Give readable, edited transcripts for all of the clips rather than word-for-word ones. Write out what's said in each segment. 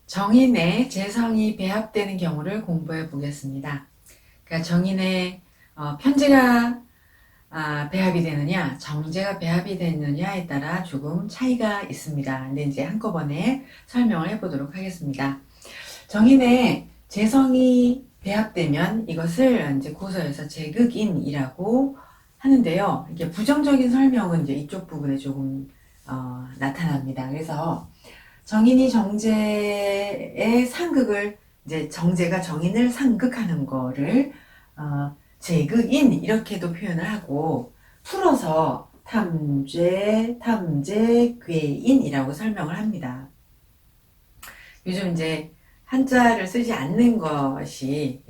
정인의 재성이 배합되는 경우를 공부해 보겠습니다. 그러니까 정인의 편제가 배합이 되느냐, 정제가 배합이 되느냐에 따라 조금 차이가 있습니다. 근데 이제 한꺼번에 설명을 해보도록 하겠습니다. 정인의 재성이 배합되면 이것을 이제 고서에서 재극인이라고 하는데요. 이게 부정적인 설명은 이제 이쪽 부분에 조금 나타납니다. 그래서 정인이 정제의 상극을 이제 정제가 정인을 상극하는 거를 재극인 이렇게도 표현을 하고 풀어서 탐죄, 괴인이라고 설명을 합니다. 요즘 이제 한자를 쓰지 않는 것이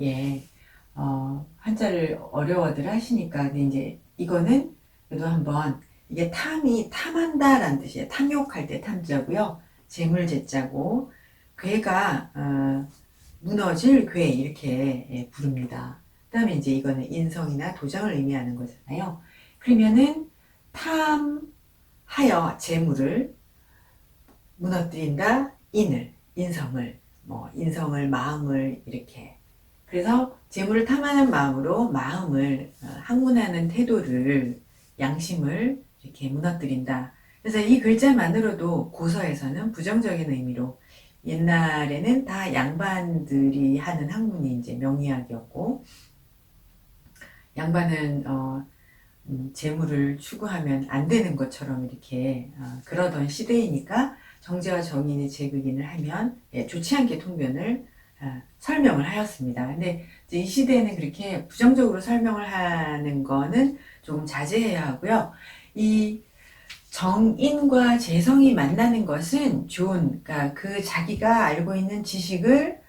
한자를 어려워들 하시니까 근데 이제 이거는 그래도 한번 이게 탐이 탐한다라는 뜻이에요. 탐욕할 때 탐자고요. 재물제자고 괴가 무너질 괴 이렇게 부릅니다. 그 다음에 이제 이거는 인성이나 도장을 의미하는 거잖아요. 그러면은 탐하여 재물을 무너뜨린다 인성을 인성을 마음을 이렇게 그래서 재물을 탐하는 마음으로 마음을 학문하는 태도를 양심을 이렇게 무너뜨린다. 그래서 이 글자만으로도 고서에서는 부정적인 의미로 옛날에는 다 양반들이 하는 학문이 이제 명리학이었고 양반은 재물을 추구하면 안 되는 것처럼 이렇게 그러던 시대이니까 정제와 정인의 재극인을 하면 좋지 않게 통변을 설명을 하였습니다. 근데 이제 이 시대에는 그렇게 부정적으로 설명을 하는 거는 조금 자제해야 하고요. 이 정인과 재성이 만나는 것은 좋은, 그러니까 그 자기가 알고 있는 지식을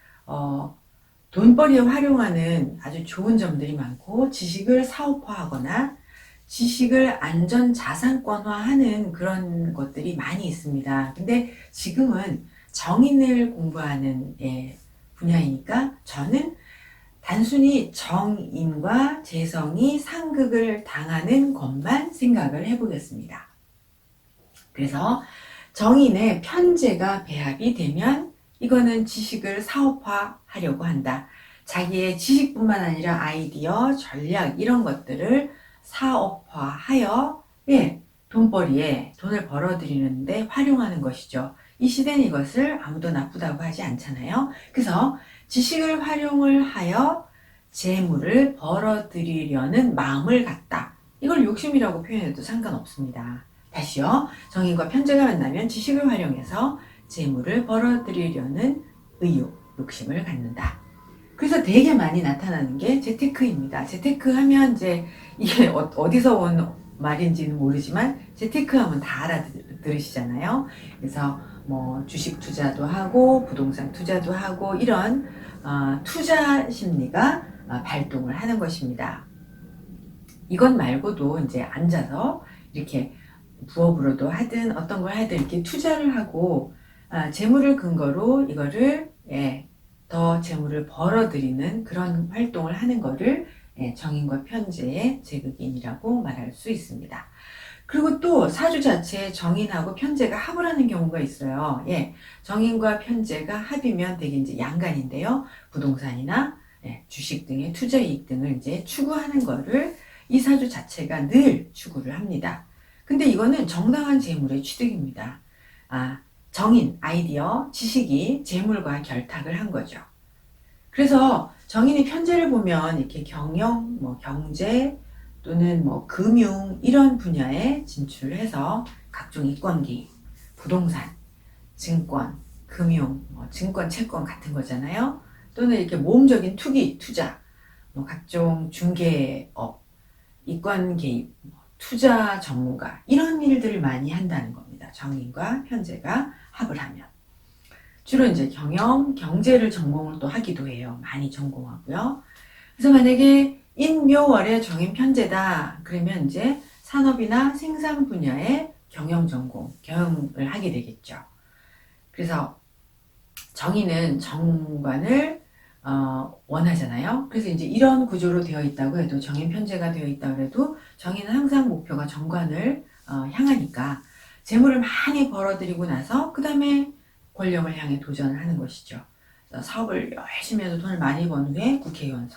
돈벌이에 활용하는 아주 좋은 점들이 많고 지식을 사업화하거나 지식을 안전자산권화하는 그런 것들이 많이 있습니다. 근데 지금은 정인을 공부하는 분야이니까 저는 단순히 정인과 재성이 상극을 당하는 것만 생각을 해보겠습니다. 그래서 정인의 편제가 배합이 되면 이거는 지식을 사업화하려고 한다. 자기의 지식뿐만 아니라 아이디어, 전략 이런 것들을 사업화하여 돈벌이에 돈을 벌어들이는데 활용하는 것이죠. 이 시대는 이것을 아무도 나쁘다고 하지 않잖아요. 그래서 지식을 활용을 하여 재물을 벌어들이려는 마음을 갖다. 이걸 욕심이라고 표현해도 상관없습니다. 다시요. 정인과 편제가 만나면 지식을 활용해서 재물을 벌어들이려는 의욕, 욕심을 갖는다. 그래서 되게 많이 나타나는 게 재테크입니다. 재테크 하면 이제 이게 어디서 온 말인지는 모르지만 재테크 하면 다 알아들으시잖아요. 그래서 뭐 주식 투자도 하고 부동산 투자도 하고 이런 투자 심리가 발동을 하는 것입니다. 이것 말고도 이제 앉아서 이렇게 부업으로도 하든 어떤 걸 하든 이렇게 투자를 하고 재물을 근거로 이거를 더 재물을 벌어들이는 그런 활동을 하는 거를 정인과 편제의 재극인이라고 말할 수 있습니다. 그리고 또 사주 자체에 정인하고 편제가 합을 하는 경우가 있어요. 정인과 편제가 합이면 되게 이제 양간인데요. 부동산이나 주식 등의 투자 이익 등을 이제 추구하는 거를 이 사주 자체가 늘 추구를 합니다. 근데 이거는 정당한 재물의 취득입니다. 정인, 아이디어, 지식이 재물과 결탁을 한 거죠. 그래서 정인의 편제를 보면 이렇게 경영, 경제 또는 금융 이런 분야에 진출해서 각종 이권 개입, 부동산, 증권, 금융, 증권, 채권 같은 거잖아요. 또는 이렇게 모험적인 투기, 투자, 각종 중개업, 이권 개입, 투자 전문가 이런 일들을 많이 한다는 겁니다. 정인과 편제가 합을 하면. 주로 이제 경영, 경제를 전공을 또 하기도 해요. 많이 전공하고요. 그래서 만약에 인묘월의 정인 편제다. 그러면 이제 산업이나 생산 분야의 경영 전공, 경영을 하게 되겠죠. 그래서 정인은 정관을 원하잖아요. 그래서 이제 이런 구조로 되어 있다고 해도 정인 편제가 되어 있다고 해도 정인은 항상 목표가 정관을 향하니까 재물을 많이 벌어들이고 나서 그 다음에 권력을 향해 도전을 하는 것이죠. 사업을 열심히 해서 돈을 많이 번 후에 국회의원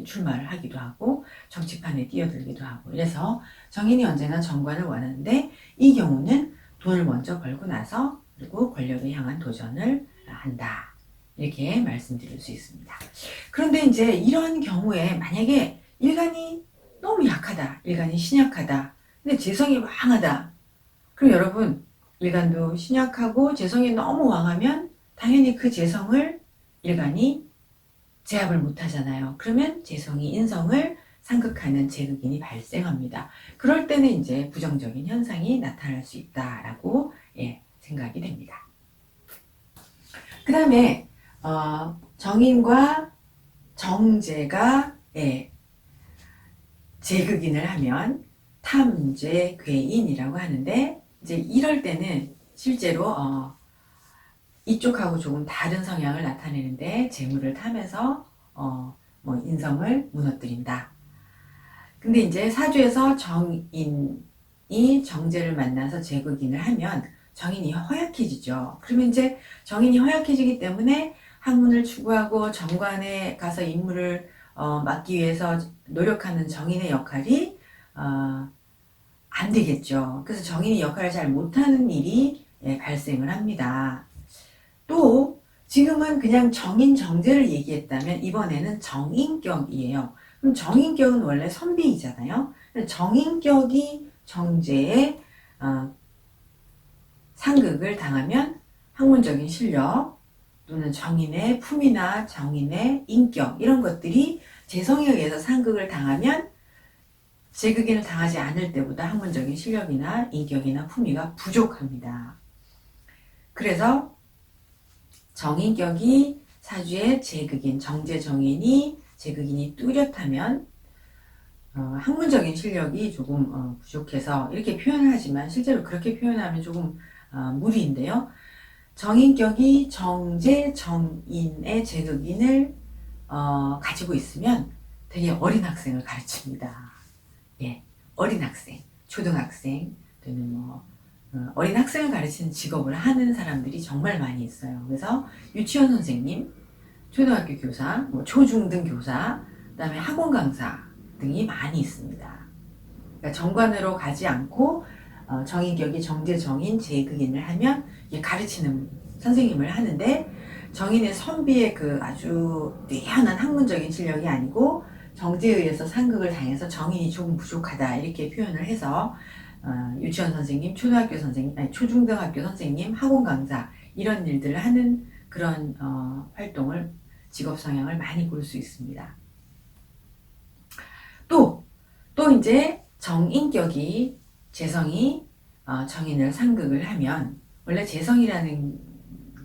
출마를 하기도 하고 정치판에 뛰어들기도 하고, 이래서 정인이 언제나 정관을 원하는데 이 경우는 돈을 먼저 벌고 나서 그리고 권력에 향한 도전을 한다, 이렇게 말씀드릴 수 있습니다. 그런데 이제 이런 경우에 만약에 일간이 너무 약하다, 일간이 신약하다, 근데 재성이 왕하다, 그럼 여러분, 일간도 신약하고 재성이 너무 왕하면 당연히 그 재성을 일간이 제압을 못하잖아요. 그러면 재성이 인성을 상극하는 재극인이 발생합니다. 그럴 때는 이제 부정적인 현상이 나타날 수 있다라고 생각이 됩니다. 그 다음에 정인과 정제가 재극인을 하면 탐죄괴인이라고 하는데, 이제 이럴 때는 실제로 이쪽하고 조금 다른 성향을 나타내는데 재물을 탐해서 뭐 인성을 무너뜨린다. 근데 이제 사주에서 정인이 정제를 만나서 재극인을 하면 정인이 허약해지죠. 그러면 이제 정인이 허약해지기 때문에 학문을 추구하고 정관에 가서 임무를 맡기 위해서 노력하는 정인의 역할이 안 되겠죠. 그래서 정인이 역할을 잘 못하는 일이 발생을 합니다. 또 지금은 그냥 정인 정제를 얘기했다면 이번에는 정인격이에요. 그럼 정인격은 원래 선비이잖아요. 정인격이 정제에 상극을 당하면 학문적인 실력 또는 정인의 품이나 정인의 인격, 이런 것들이 재성에 의해서 상극을 당하면 재극인을 당하지 않을 때보다 학문적인 실력이나 인격이나 품위가 부족합니다. 그래서 정인격이 사주의 재극인, 정제정인이 재극인이 뚜렷하면 학문적인 실력이 조금 부족해서 이렇게 표현을 하지만 실제로 그렇게 표현하면 조금 무리인데요. 정인격이 정제정인의 재극인을 가지고 있으면 되게 어린 학생을 가르칩니다. 어린 학생, 초등학생 또는 어린 학생을 가르치는 직업을 하는 사람들이 정말 많이 있어요. 그래서 유치원 선생님, 초등학교 교사, 초중등 교사, 그 다음에 학원 강사 등이 많이 있습니다. 그러니까 정관으로 가지 않고 정인격이 정제정인 재극인을 하면 가르치는 선생님을 하는데, 정인의 선비의 그 아주 뛰어난 학문적인 실력이 아니고 정제에 의해서 상극을 당해서 정인이 조금 부족하다, 이렇게 표현을 해서 유치원 선생님, 초등학교 선생님, 아니 초중등학교 선생님, 학원 강사, 이런 일들을 하는 그런 활동을, 직업 성향을 많이 볼 수 있습니다. 또 이제 정인격이 재성이 정인을 상극을 하면, 원래 재성이라는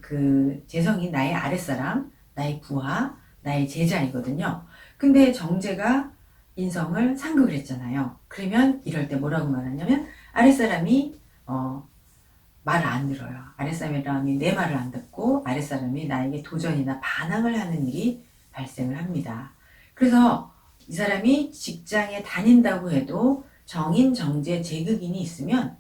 그 재성이 나의 아랫사람, 나의 부하, 나의 제자이거든요. 근데 정제가 인성을 상극을 했잖아요. 그러면 이럴 때 뭐라고 말하냐면 아랫사람이 말을 안 들어요. 아랫사람이 내 말을 안 듣고 아랫사람이 나에게 도전이나 반항을 하는 일이 발생을 합니다. 그래서 이 사람이 직장에 다닌다고 해도 정인, 정제, 재극인이 있으면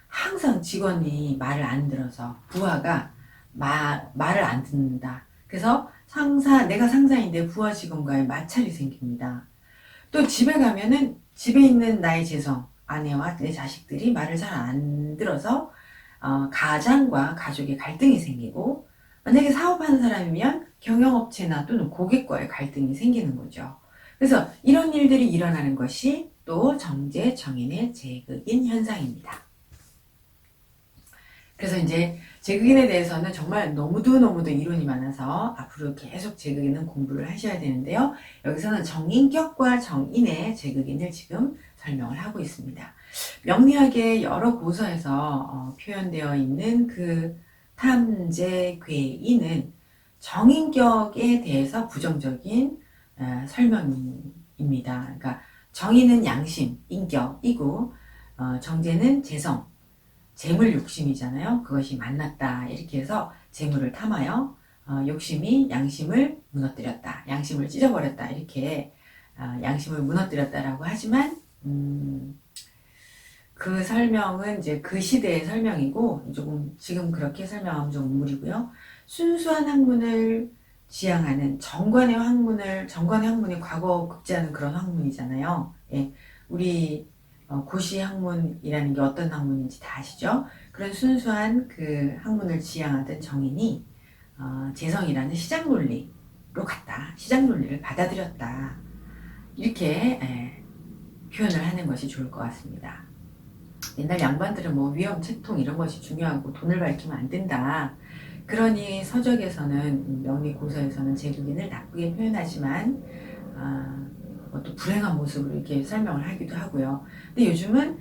항상 직원이 말을 안 들어서 부하가 말을 안 듣는다. 그래서 내가 상사인데 부하 직원과의 마찰이 생깁니다. 또 집에 가면은 집에 있는 나의 재성, 아내와 내 자식들이 말을 잘 안 들어서 가장과 가족의 갈등이 생기고, 만약에 사업하는 사람이면 경영업체나 또는 고객과의 갈등이 생기는 거죠. 그래서 이런 일들이 일어나는 것이 또 정제, 정인의 재극인 현상입니다. 그래서 이제 재극인에 대해서는 정말 너무도 이론이 많아서 앞으로 계속 재극인은 공부를 하셔야 되는데요. 여기서는 정인격과 정인의 재극인을 지금 설명을 하고 있습니다. 명리학의 여러 고서에서 표현되어 있는 그 탐재괴인은 정인격에 대해서 부정적인 설명입니다. 그러니까 정인은 양심, 인격이고 정제는 재성, 재물 욕심이잖아요. 그것이 만났다, 이렇게 해서 재물을 탐하여 욕심이 양심을 무너뜨렸다, 양심을 찢어버렸다, 이렇게 양심을 무너뜨렸다라고 하지만 그 설명은 이제 그 시대의 설명이고, 조금 지금 그렇게 설명하면 좀 무리고요. 순수한 학문을 지향하는 정관의 학문이 과거 급제하는 그런 학문이잖아요. 예, 우리 고시 학문이라는 게 어떤 학문인지 다 아시죠? 그런 순수한 그 학문을 지향하던 정인이 재성이라는 시장 논리로 갔다. 시장 논리를 받아들였다. 이렇게 표현을 하는 것이 좋을 것 같습니다. 옛날 양반들은 뭐 위험, 채통 이런 것이 중요하고 돈을 밝히면 안 된다. 그러니 서적에서는 명리고서에서는 제국인을 나쁘게 표현하지만 또 불행한 모습으로 이렇게 설명을 하기도 하고요. 근데 요즘은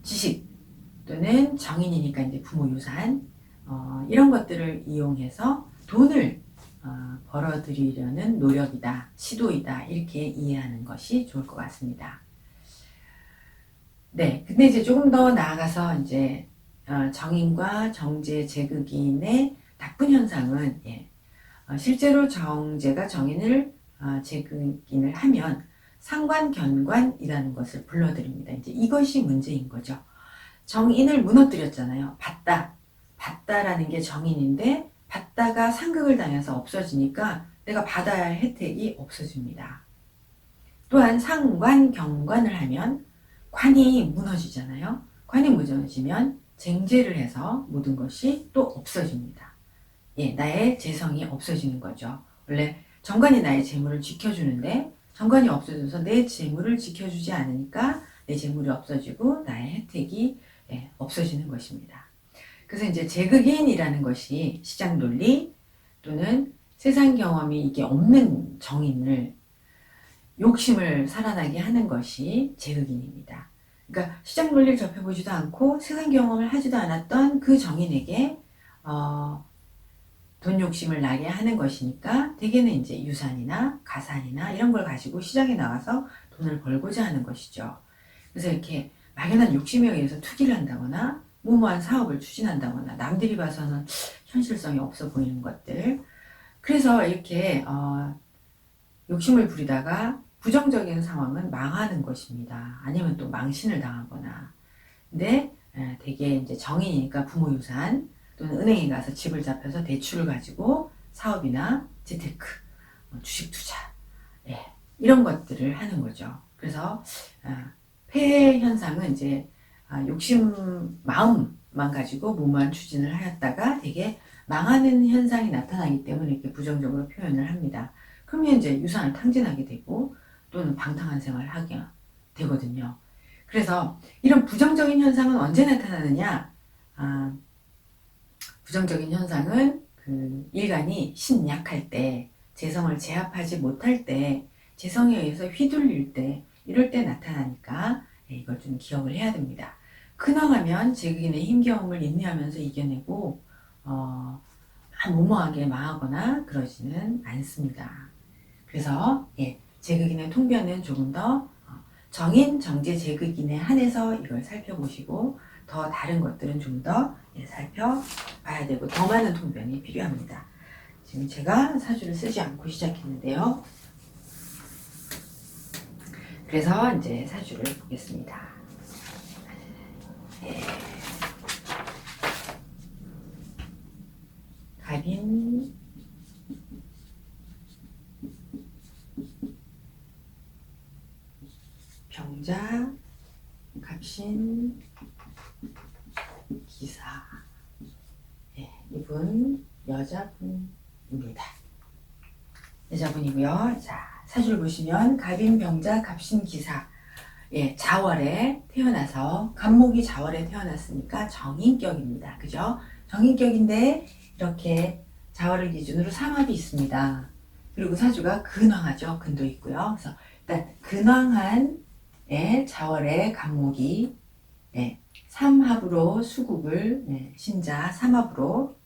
지식 또는 정인이니까 이제 부모 유산 이런 것들을 이용해서 돈을 벌어들이려는 노력이다, 시도이다 이렇게 이해하는 것이 좋을 것 같습니다. 네, 근데 이제 조금 더 나아가서 이제 정인과 정제, 제극인의 나쁜 현상은 실제로 정제가 정인을 제극인을 하면 상관견관이라는 것을 불러들입니다. 이제 이것이 문제인 거죠. 정인을 무너뜨렸잖아요. 받다라는 게 정인인데 받다가 상극을 당해서 없어지니까 내가 받아야 할 혜택이 없어집니다. 또한 상관경관을 하면 관이 무너지잖아요. 관이 무너지면 쟁제를 해서 모든 것이 또 없어집니다. 나의 재성이 없어지는 거죠. 원래 정관이 나의 재물을 지켜주는데 정관이 없어져서 내 재물을 지켜주지 않으니까 내 재물이 없어지고 나의 혜택이 없어지는 것입니다. 그래서 이제 제극인이라는 것이 시장 논리 또는 세상 경험이 이게 없는 정인을 욕심을 살아나게 하는 것이 제극인입니다. 그러니까 시장 논리를 접해보지도 않고 세상 경험을 하지도 않았던 그 정인에게 돈 욕심을 나게 하는 것이니까 대개는 이제 유산이나 가산이나 이런 걸 가지고 시장에 나와서 돈을 벌고자 하는 것이죠. 그래서 이렇게 막연한 욕심에 의해서 투기를 한다거나 무모한 사업을 추진한다거나 남들이 봐서는 현실성이 없어 보이는 것들. 그래서 이렇게 욕심을 부리다가 부정적인 상황은 망하는 것입니다. 아니면 또 망신을 당하거나. 근데 대개 이제 정인이니까 부모 유산 또는 은행에 가서 집을 잡혀서 대출을 가지고 사업이나 재테크, 주식 투자 이런 것들을 하는 거죠. 그래서 폐해 현상은 이제 욕심 마음만 가지고 무모한 추진을 하였다가 되게 망하는 현상이 나타나기 때문에 이렇게 부정적으로 표현을 합니다. 그러면 이제 유산을 탕진하게 되고 또는 방탕한 생활을 하게 되거든요. 그래서 이런 부정적인 현상은 언제 나타나느냐? 부정적인 현상은 그 일간이 신약할 때, 재성을 제압하지 못할 때, 재성에 의해서 휘둘릴 때, 이럴 때 나타나니까 이걸 좀 기억을 해야 됩니다. 근황하면 제극인의 힘겨움을 인내하면서 이겨내고 무모하게 망하거나 그러지는 않습니다. 그래서 제극인의 통변은 조금 더 정인, 정제, 제극인에 한해서 이걸 살펴보시고 더 다른 것들은 좀 더 살펴봐야 되고 더 많은 통변이 필요합니다. 지금 제가 사주를 쓰지 않고 시작했는데요. 그래서 이제 사주를 보겠습니다. 갑인, 병자, 갑신, 기사. 이분 여자분입니다. 여자분이고요. 자, 사주를 보시면 갑인, 병자, 갑신, 기사. 자월에 태어나서 갑목이 자월에 태어났으니까 정인격입니다. 그죠? 정인격인데 이렇게 자월을 기준으로 삼합이 있습니다. 그리고 사주가 근황하죠. 근도 있고요. 그래서 일단 근황한 자월에 갑목이 삼합으로 수국을 신자 삼합으로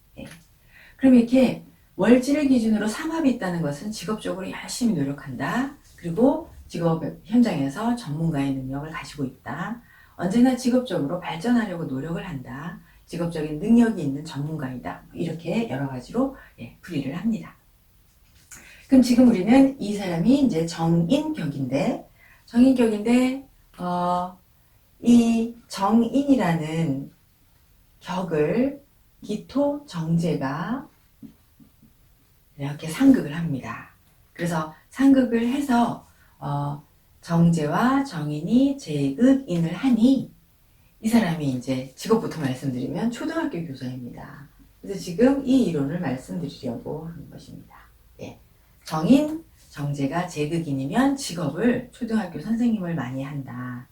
그럼 이렇게 월지를 기준으로 삼합이 있다는 것은 직업적으로 열심히 노력한다. 그리고 직업 현장에서 전문가의 능력을 가지고 있다. 언제나 직업적으로 발전하려고 노력을 한다. 직업적인 능력이 있는 전문가이다. 이렇게 여러 가지로 풀이를 합니다. 그럼 지금 우리는 이 사람이 이제 정인격인데 이 정인이라는 격을 기토 정제가 이렇게 상극을 합니다. 그래서 상극을 해서 정제와 정인이 제극인을 하니 이 사람이 이제 직업부터 말씀드리면 초등학교 교사입니다. 그래서 지금 이 이론을 말씀드리려고 하는 것입니다. 예. 정인, 정제가 제극인이면 직업을 초등학교 선생님을 많이 한다.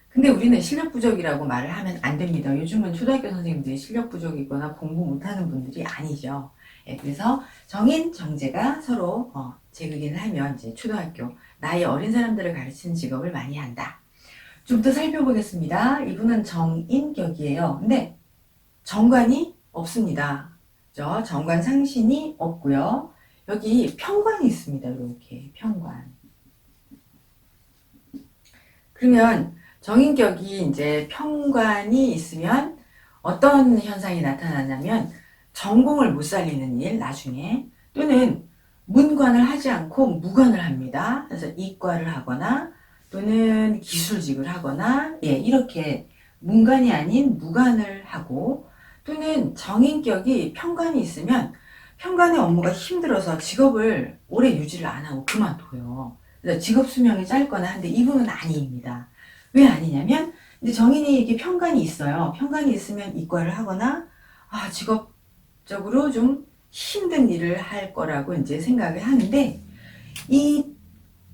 근데 우리는 실력 부족이라고 말을 하면 안 됩니다. 요즘은 초등학교 선생님들이 실력 부족이거나 공부 못하는 분들이 아니죠. 예, 그래서 정인, 정제가 서로 제극인을 하면 이제 초등학교 나이 어린 사람들을 가르치는 직업을 많이 한다. 좀 더 살펴보겠습니다. 이분은 정인격이에요. 근데 정관이 없습니다. 그죠? 정관 상신이 없고요. 여기 편관이 있습니다. 이렇게 편관. 그러면 정인격이 이제 편관이 있으면 어떤 현상이 나타나냐면 전공을 못 살리는 일 나중에 또는 문관을 하지 않고 무관을 합니다. 그래서 이과를 하거나 또는 기술직을 하거나 이렇게 문관이 아닌 무관을 하고 또는 정인격이 편관이 있으면 편관의 업무가 힘들어서 직업을 오래 유지를 안 하고 그만둬요. 그래서 직업 수명이 짧거나 한데 이분은 아니입니다. 왜 아니냐면 이제 정인이 이렇게 편관이 있어요. 편관이 있으면 이과를 하거나 직업적으로 좀 힘든 일을 할 거라고 이제 생각을 하는데 이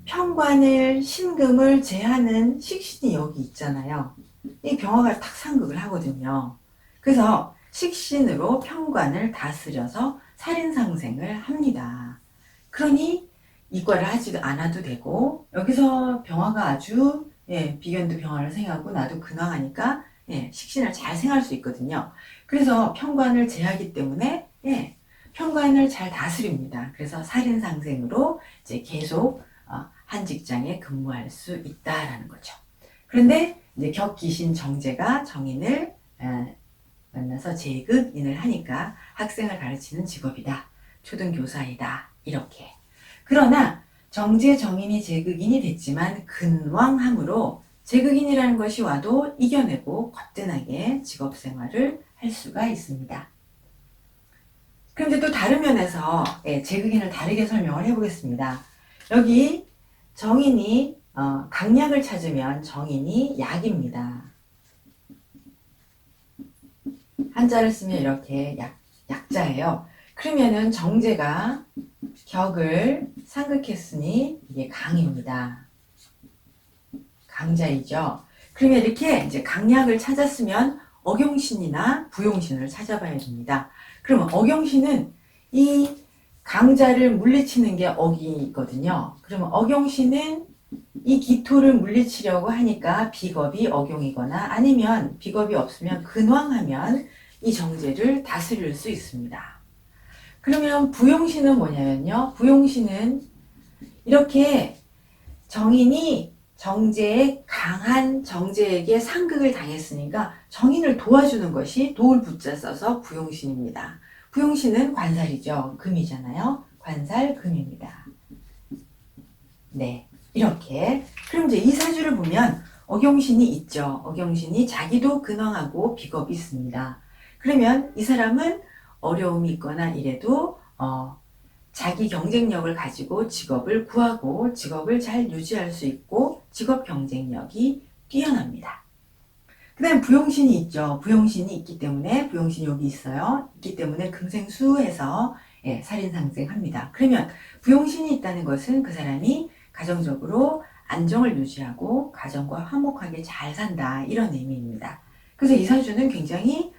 편관을 신금을 제하는 식신이 여기 있잖아요. 이 병화가 탁 상극을 하거든요. 그래서 식신으로 편관을 다스려서 살인상생을 합니다. 그러니 이과를 하지도 않아도 되고 여기서 병화가 아주 비견도 병화를 생하고 나도 근황하니까 식신을 잘 생할 수 있거든요. 그래서 편관을 제하기 때문에 편관을 잘 다스립니다. 그래서 살인상생으로 이제 계속 한 직장에 근무할 수 있다라는 거죠. 그런데 이제 격기신 정제가 정인을 만나서 제극인을 하니까 학생을 가르치는 직업이다. 초등교사이다. 이렇게. 그러나 정제 정인이 제극인이 됐지만 근왕함으로 제극인이라는 것이 와도 이겨내고 거뜬하게 직업생활을 할 수가 있습니다. 그럼 이제 또 다른 면에서 제극인을 다르게 설명을 해보겠습니다. 여기 정인이 강약을 찾으면 정인이 약입니다. 한자를 쓰면 이렇게 약자예요. 그러면은 정제가 격을 상극했으니 이게 강입니다. 강자이죠. 그러면 이렇게 이제 강약을 찾았으면 억용신이나 부용신을 찾아봐야 됩니다. 그러면 억용신은 이 강자를 물리치는 게 억이거든요. 그러면 억용신은 이 기토를 물리치려고 하니까 비겁이 억용이거나 아니면 비겁이 없으면 근왕하면 이 정제를 다스릴 수 있습니다. 그러면 부용신은 뭐냐면요. 부용신은 이렇게 정인이 정제에 강한 정제에게 상극을 당했으니까 정인을 도와주는 것이 도울 부자 써서 부용신입니다. 부용신은 관살이죠. 금이잖아요. 관살 금입니다. 네, 이렇게. 그럼 이제 이 사주를 보면 억용신이 있죠. 억용신이 자기도 근황하고 비겁이 있습니다. 그러면 이 사람은 어려움이 있거나 이래도 자기 경쟁력을 가지고 직업을 구하고 직업을 잘 유지할 수 있고 직업 경쟁력이 뛰어납니다. 그 다음 부용신이 있죠. 부용신이 있기 때문에 부용신이 여기 있어요. 있기 때문에 금생수해서 살인상생합니다. 그러면 부용신이 있다는 것은 그 사람이 가정적으로 안정을 유지하고 가정과 화목하게 잘 산다 이런 의미입니다. 그래서 이 사주는 굉장히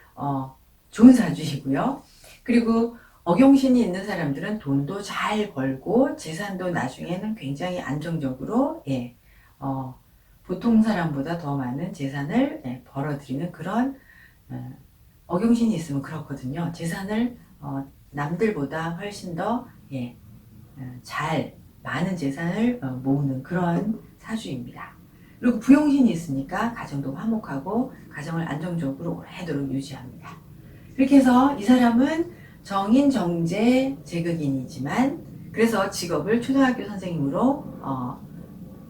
좋은 사주이고요. 그리고 억용신이 있는 사람들은 돈도 잘 벌고 재산도 나중에는 굉장히 안정적으로 보통 사람보다 더 많은 재산을 벌어들이는 그런 억용신이 있으면 그렇거든요. 재산을 남들보다 훨씬 더 많은 재산을 모으는 그런 사주입니다. 그리고 부용신이 있으니까 가정도 화목하고 가정을 안정적으로 오래도록 유지합니다. 이렇게 해서 이 사람은 정인, 정제, 제극인이지만 그래서 직업을 초등학교 선생님으로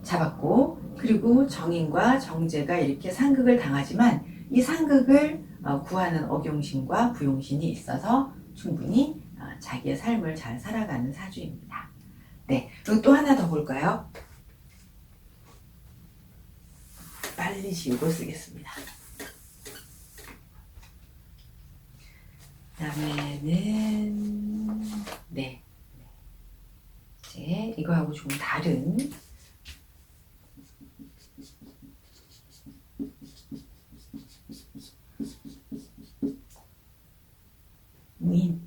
잡았고 그리고 정인과 정제가 이렇게 상극을 당하지만 이 상극을 구하는 억용신과 부용신이 있어서 충분히 자기의 삶을 잘 살아가는 사주입니다. 네, 그리고 또 하나 더 볼까요? 빨리 지우고 쓰겠습니다. 다음에는 네, 이제 이거하고 좀 다른 무인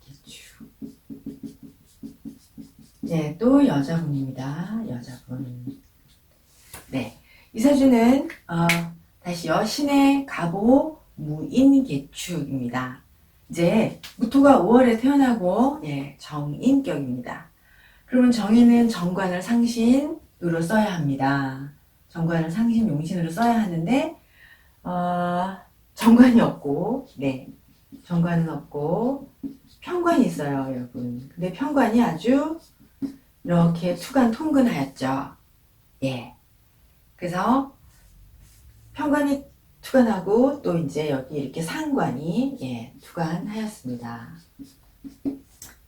기축. 네, 또 여자분입니다. 여자분. 네, 이 사주는 다시요, 신의 갑오 무인계축입니다. 이제 무토가 5월에 태어나고 정인격입니다. 그러면 정인은 정관을 상신으로 써야 합니다. 정관을 상신 용신으로 써야 하는데 정관이 없고, 정관은 없고 편관이 있어요, 여러분. 근데 편관이 아주 이렇게 투간 통근하였죠. 그래서 편관이 투간하고 또 이제 여기 이렇게 상관이 투간하였습니다.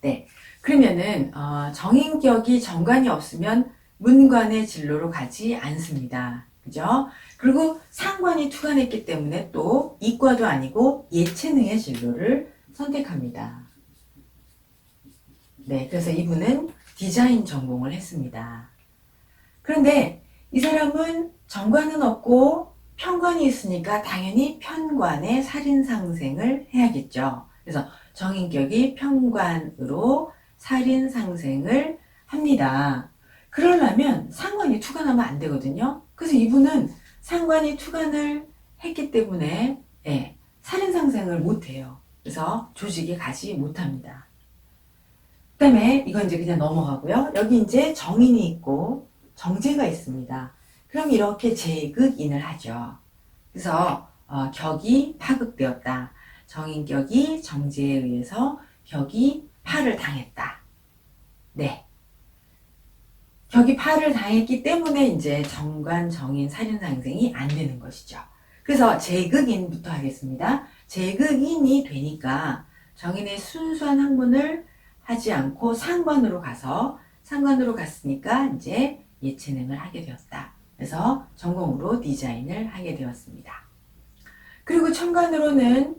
네, 그러면은 정인격이 정관이 없으면 문관의 진로로 가지 않습니다. 그죠? 그리고 상관이 투간했기 때문에 또 이과도 아니고 예체능의 진로를 선택합니다. 네, 그래서 이분은 디자인 전공을 했습니다. 그런데 이 사람은 정관은 없고 편관이 있으니까 당연히 편관의 살인상생을 해야겠죠. 그래서 정인격이 편관으로 살인상생을 합니다. 그러려면 상관이 투간하면 안 되거든요. 그래서 이분은 상관이 투간을 했기 때문에 살인상생을 못해요. 그래서 조직에 가지 못합니다. 그 다음에 이건 이제 그냥 넘어가고요. 여기 이제 정인이 있고 정제가 있습니다. 그럼 이렇게 제극인을 하죠. 그래서 격이 파극되었다. 정인격이 정제에 의해서 격이 파를 당했다. 네. 격이 파를 당했기 때문에 이제 정관, 정인, 살인상생이 안 되는 것이죠. 그래서 제극인부터 하겠습니다. 제극인이 되니까 정인의 순수한 학문을 하지 않고 상관으로 갔으니까 이제 예체능을 하게 되었다. 그래서 전공으로 디자인을 하게 되었습니다. 그리고 천간으로는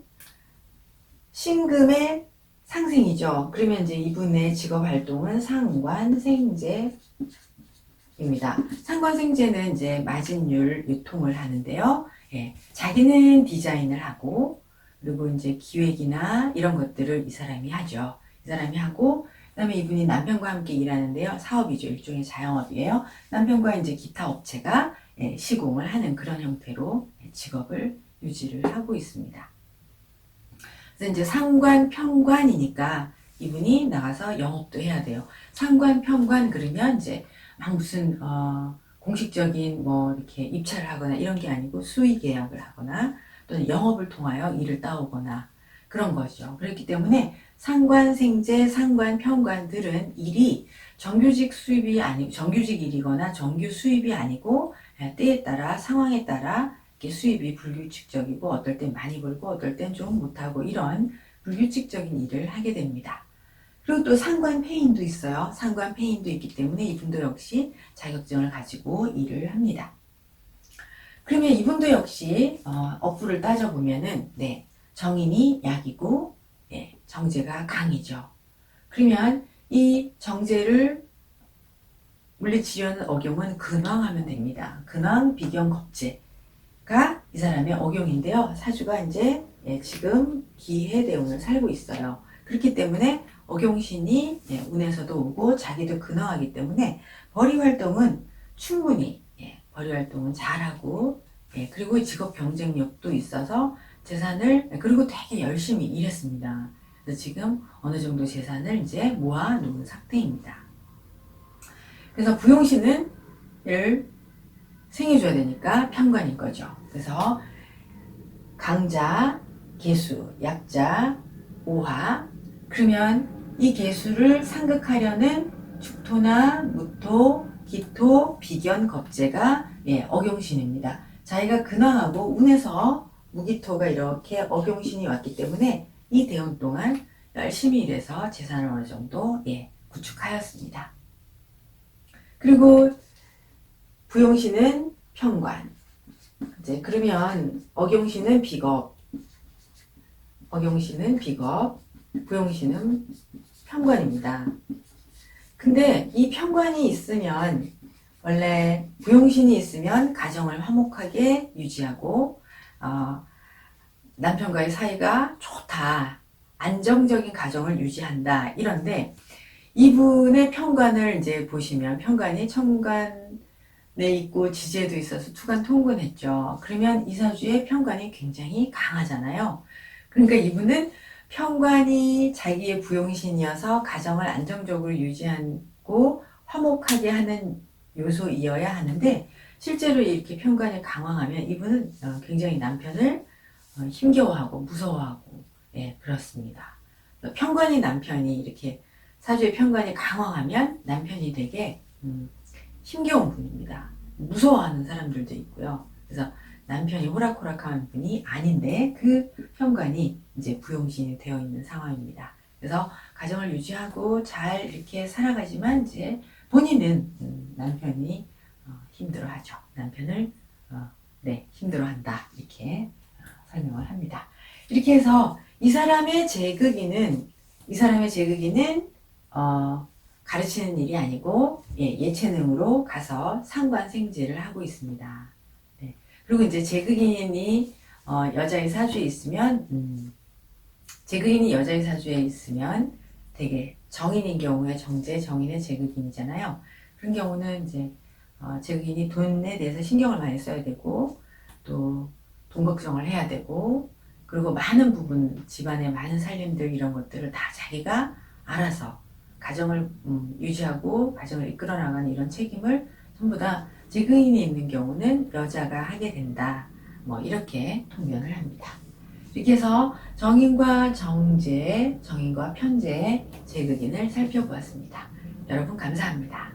신금의 상생이죠. 그러면 이제 이분의 직업 활동은 상관생제입니다. 상관생제는 이제 마진율 유통을 하는데요. 자기는 디자인을 하고 그리고 이제 기획이나 이런 것들을 이 사람이 하죠. 이 사람이 하고 그 다음에 이분이 남편과 함께 일하는데요. 사업이죠. 일종의 자영업이에요. 남편과 이제 기타 업체가 시공을 하는 그런 형태로 직업을 유지를 하고 있습니다. 그래서 이제 상관, 편관이니까 이분이 나가서 영업도 해야 돼요. 상관, 편관 그러면 이제 막 무슨 공식적인 뭐 이렇게 입찰을 하거나 이런 게 아니고 수의 계약을 하거나 또는 영업을 통하여 일을 따오거나 그런 거죠. 그렇기 때문에 상관, 생제, 상관, 편관들은 일이 정규직 수입이 아니고 정규직 일이거나 정규 수입이 아니고 때에 따라 상황에 따라 이렇게 수입이 불규칙적이고 어떨 땐 많이 벌고 어떨 땐 좀 못하고 이런 불규칙적인 일을 하게 됩니다. 그리고 또 상관 폐인도 있어요. 상관 폐인도 있기 때문에 이분도 역시 자격증을 가지고 일을 합니다. 그러면 이분도 역시 업부를 따져보면은 정인이 약이고 정제가 강이죠. 그러면 이 정제를 물리치료하는 억용은 근황하면 됩니다. 근황, 비경, 겁제가 이 사람의 억용인데요. 사주가 이제 지금 기해대운을 살고 있어요. 그렇기 때문에 억용신이 운에서도 오고 자기도 근황하기 때문에 벌이 활동은 충분히 벌이 활동은 잘하고 그리고 직업 경쟁력도 있어서 재산을 그리고 되게 열심히 일했습니다. 그래서 지금 어느 정도 재산을 이제 모아놓은 상태입니다. 그래서 부용신은 생해줘야 되니까 편관인 거죠. 그래서 강자, 계수, 약자, 오화 그러면 이 계수를 상극하려는 축토나 무토, 기토, 비견, 겁재가 억용신입니다. 자기가 근황하고 운에서 무기토가 이렇게 억용신이 왔기 때문에 이 대운 동안 열심히 일해서 재산을 어느 정도 구축하였습니다. 그리고 부용신은 편관. 이제 그러면 억용신은 비겁, 부용신은 편관입니다. 근데 이 편관이 있으면 원래 부용신이 있으면 가정을 화목하게 유지하고 남편과의 사이가 좋다, 안정적인 가정을 유지한다 이런데 이분의 편관을 이제 보시면 편관이 천간에 있고 지지에도 있어서 투간 통근했죠. 그러면 이사주의 편관이 굉장히 강하잖아요. 그러니까 이분은 편관이 자기의 부용신이어서 가정을 안정적으로 유지하고 화목하게 하는 요소이어야 하는데 실제로 이렇게 편관이 강화하면 이분은 굉장히 남편을 힘겨워하고 무서워하고 그렇습니다. 편관이 남편이 이렇게 사주의 편관이 강화하면 남편이 되게 힘겨운 분입니다. 무서워하는 사람들도 있고요. 그래서 남편이 호락호락한 분이 아닌데 그 편관이 이제 부용신이 되어 있는 상황입니다. 그래서 가정을 유지하고 잘 이렇게 살아가지만 이제 본인은 남편이 힘들어하죠. 남편을 힘들어한다 이렇게 설명을 합니다. 이렇게 해서 이 사람의 제극인은 가르치는 일이 아니고 예체능으로 가서 상관생제를 하고 있습니다. 네. 그리고 이제 제극인이 여자의 사주에 있으면 되게 정인인 경우에 정인의 제극인이잖아요. 그런 경우는 이제 제극인이 돈에 대해서 신경을 많이 써야 되고 또 돈 걱정을 해야 되고 그리고 많은 부분 집안의 많은 살림들 이런 것들을 다 자기가 알아서 가정을 유지하고 가정을 이끌어 나가는 이런 책임을 전부 다 제극인이 있는 경우는 여자가 하게 된다. 뭐 이렇게 통변을 합니다. 이렇게 해서 정인과 정제, 정인과 편제의 제극인을 살펴보았습니다. 여러분 감사합니다.